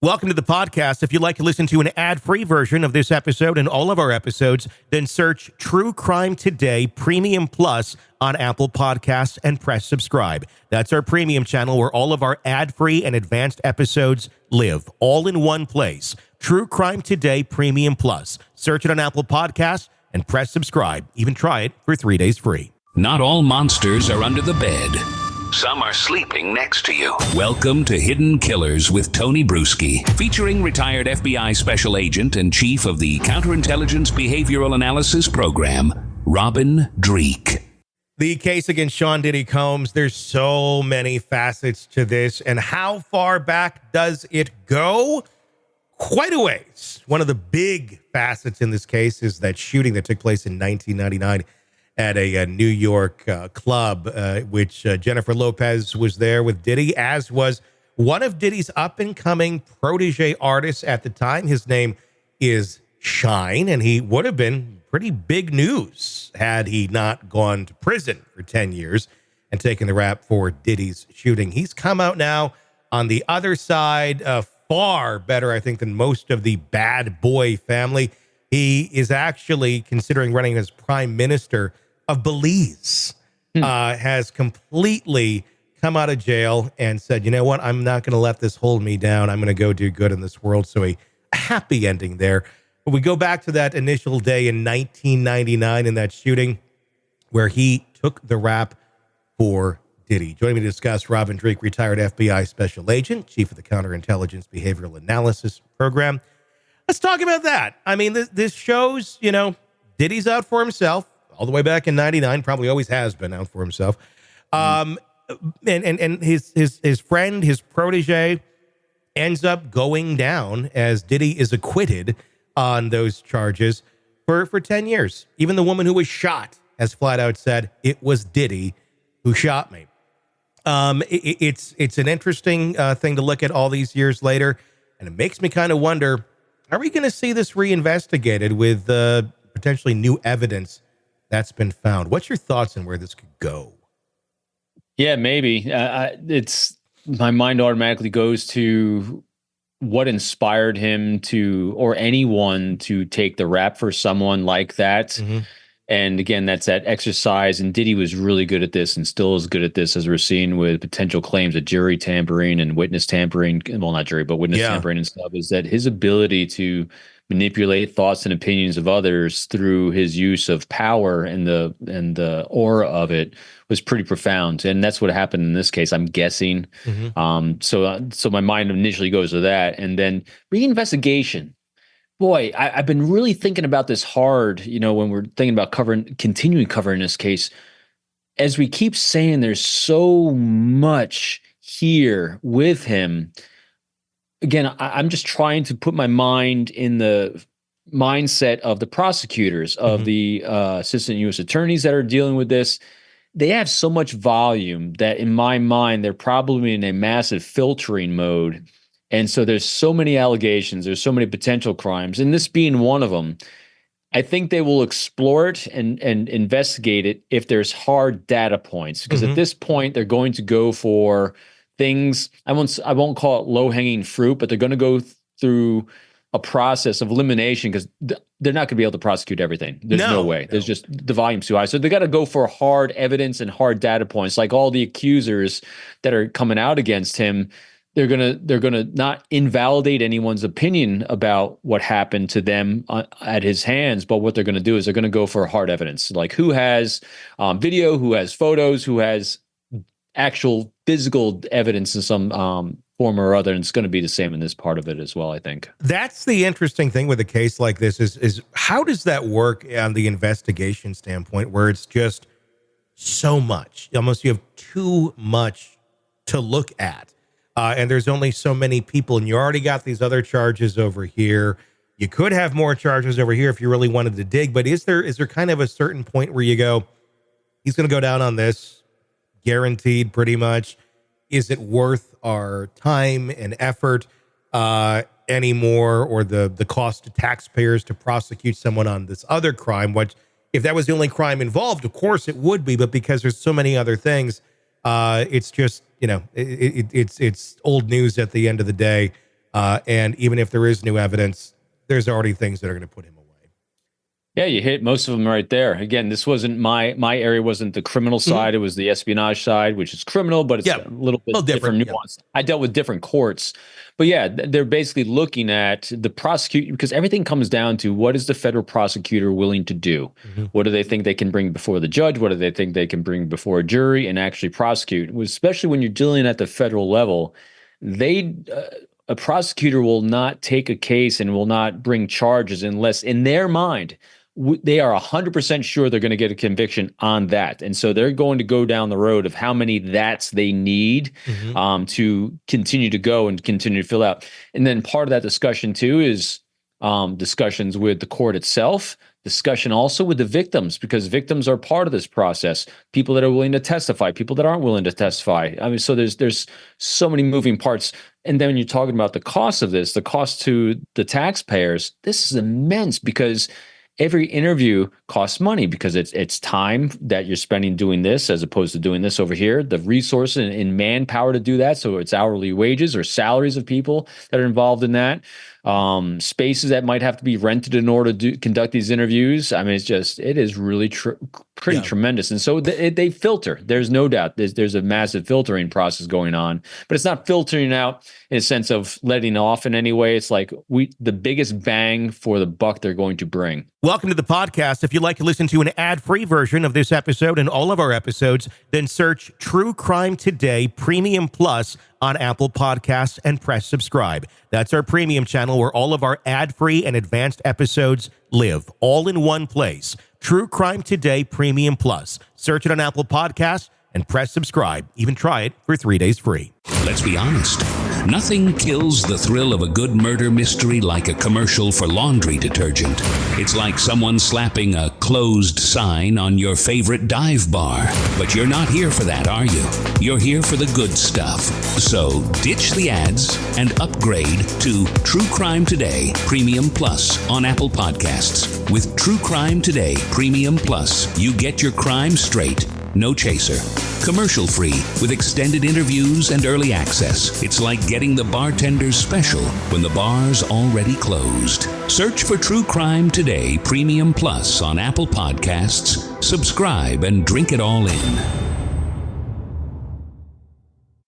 Welcome to the podcast. If you'd like to listen to an ad-free version of this episode and all of our episodes, then search True Crime Today Premium Plus on Apple Podcasts and press subscribe. That's our premium channel where all of our ad-free and advanced episodes live, all in one place. True Crime Today Premium Plus. Search it on Apple Podcasts and press subscribe. Even try it for 3 days free. Not all monsters are under the bed. Some are sleeping next to you. Welcome to Hidden Killers with Tony Bruschi, featuring retired FBI Special Agent and Chief of the Counterintelligence Behavioral Analysis Program, Robin Dreeke. The case against Sean Diddy Combs, there's so many facets to this, and how far back does it go? Quite a ways. One of the big facets in this case is that shooting that took place in 1999 at a New York club, which Jennifer Lopez was there with Diddy, as was one of Diddy's up-and-coming protege artists at the time. His name is Shyne, and he would have been pretty big news had he not gone to prison for 10 years and taken the rap for Diddy's shooting. He's come out now on the other side, far better, I think, than most of the bad boy family. He is actually considering running as prime minister of Belize, has completely come out of jail and said, you know what, I'm not going to let this hold me down. I'm going to go do good in this world. So a happy ending there. But we go back to that initial day in 1999 in that shooting where he took the rap for Diddy. Joining me to discuss, Robin Dreeke, retired FBI Special Agent, Chief of the Counterintelligence Behavioral Analysis Program. Let's talk about that. I mean, this shows, you know, Diddy's out for himself. All the way back in 99, probably always has been out for himself. And his friend, his protege, ends up going down as Diddy is acquitted on those charges for 10 years. Even the woman who was shot has flat out said, it was Diddy who shot me. It's an interesting thing to look at all these years later, and it makes me kind of wonder, are we going to see this reinvestigated with potentially new evidence that's been found? What's your thoughts on where this could go? Yeah, maybe. It's my mind automatically goes to what inspired him to, or anyone to take the rap for someone like that. Mm-hmm. And again, that's that exercise. And Diddy was really good at this and still is good at this, as we're seeing with potential claims of jury tampering and witness tampering. Well, not jury, but witness tampering and stuff, is that his ability to manipulate thoughts and opinions of others through his use of power and the aura of it was pretty profound. And that's what happened in this case, I'm guessing. Mm-hmm. So my mind initially goes to that. And then reinvestigation. Boy, I've been really thinking about this hard, you know, when we're thinking about continuing covering this case. As we keep saying, there's so much here with him. Again, I'm just trying to put my mind in the mindset of the prosecutors, of the assistant U.S. attorneys that are dealing with this. They have so much volume that in my mind, they're probably in a massive filtering mode. And so there's so many allegations, there's so many potential crimes, and this being one of them. I think they will explore it and investigate it if there's hard data points, because at this point, they're going to go for things, I won't call it low-hanging fruit, but they're going to go through a process of elimination, because they're not going to be able to prosecute everything. There's no way. There's just, the volume's too high. So they got to go for hard evidence and hard data points, like all the accusers that are coming out against him. They're gonna not invalidate anyone's opinion about what happened to them at his hands, but what they're going to do is they're going to go for hard evidence, like who has video, who has photos, who has actual physical evidence in some form or other, and it's going to be the same in this part of it as well, I think. That's the interesting thing with a case like this is how does that work on the investigation standpoint, where it's just so much, almost you have too much to look at. And there's only so many people, and you already got these other charges over here. You could have more charges over here if you really wanted to dig, but is there kind of a certain point where you go, he's going to go down on this, guaranteed pretty much? Is it worth our time and effort anymore, or the cost to taxpayers to prosecute someone on this other crime? What if that was the only crime involved? Of course it would be, but because there's so many other things, it's just, you know, it's old news at the end of the day. And even if there is new evidence, there's already things that are going to put him away. Yeah, you hit most of them right there. Again, this wasn't my area wasn't the criminal side. It was the espionage side, which is criminal, but it's a little bit different nuance. I dealt with different courts. But yeah, they're basically looking at the prosecutor, because everything comes down to what is the federal prosecutor willing to do? What do they think they can bring before the judge? What do they think they can bring before a jury and actually prosecute? Especially when you're dealing at the federal level, a prosecutor will not take a case and will not bring charges unless, in their mind, they are 100% sure they're going to get a conviction on that. And so they're going to go down the road of how many that's they need to continue to go and continue to fill out. And then part of that discussion too is discussions with the court itself, discussion also with the victims, because victims are part of this process. People that are willing to testify, people that aren't willing to testify. I mean, so there's so many moving parts. And then when you're talking about the cost of this, the cost to the taxpayers, this is immense, because every interview costs money, because it's time that you're spending doing this as opposed to doing this over here, the resources and manpower to do that. So it's hourly wages or salaries of people that are involved in that. Spaces that might have to be rented in order to conduct these interviews. I mean, it is really pretty tremendous. And so they filter. There's no doubt there's a massive filtering process going on, but it's not filtering out in a sense of letting off in any way. It's like the biggest bang for the buck they're going to bring. Welcome to the podcast. If you'd like to listen to an ad-free version of this episode and all of our episodes, then search True Crime Today Premium Plus on Apple Podcasts and press subscribe. That's our premium channel where all of our ad-free and advanced episodes live, all in one place. True Crime Today Premium Plus. Search it on Apple Podcasts and press subscribe. Even try it for 3 days free. Let's be honest. Nothing kills the thrill of a good murder mystery like a commercial for laundry detergent. It's like someone slapping a closed sign on your favorite dive bar. But you're not here for that, are you? You're here for the good stuff. So ditch the ads and upgrade to True Crime Today Premium Plus on Apple Podcasts. With True Crime Today Premium Plus, you get your crime straight, no chaser. Commercial free with extended interviews and early access. It's like getting the bartender's special when the bar's already closed. Search for True Crime Today Premium Plus on Apple Podcasts. Subscribe and drink it all in.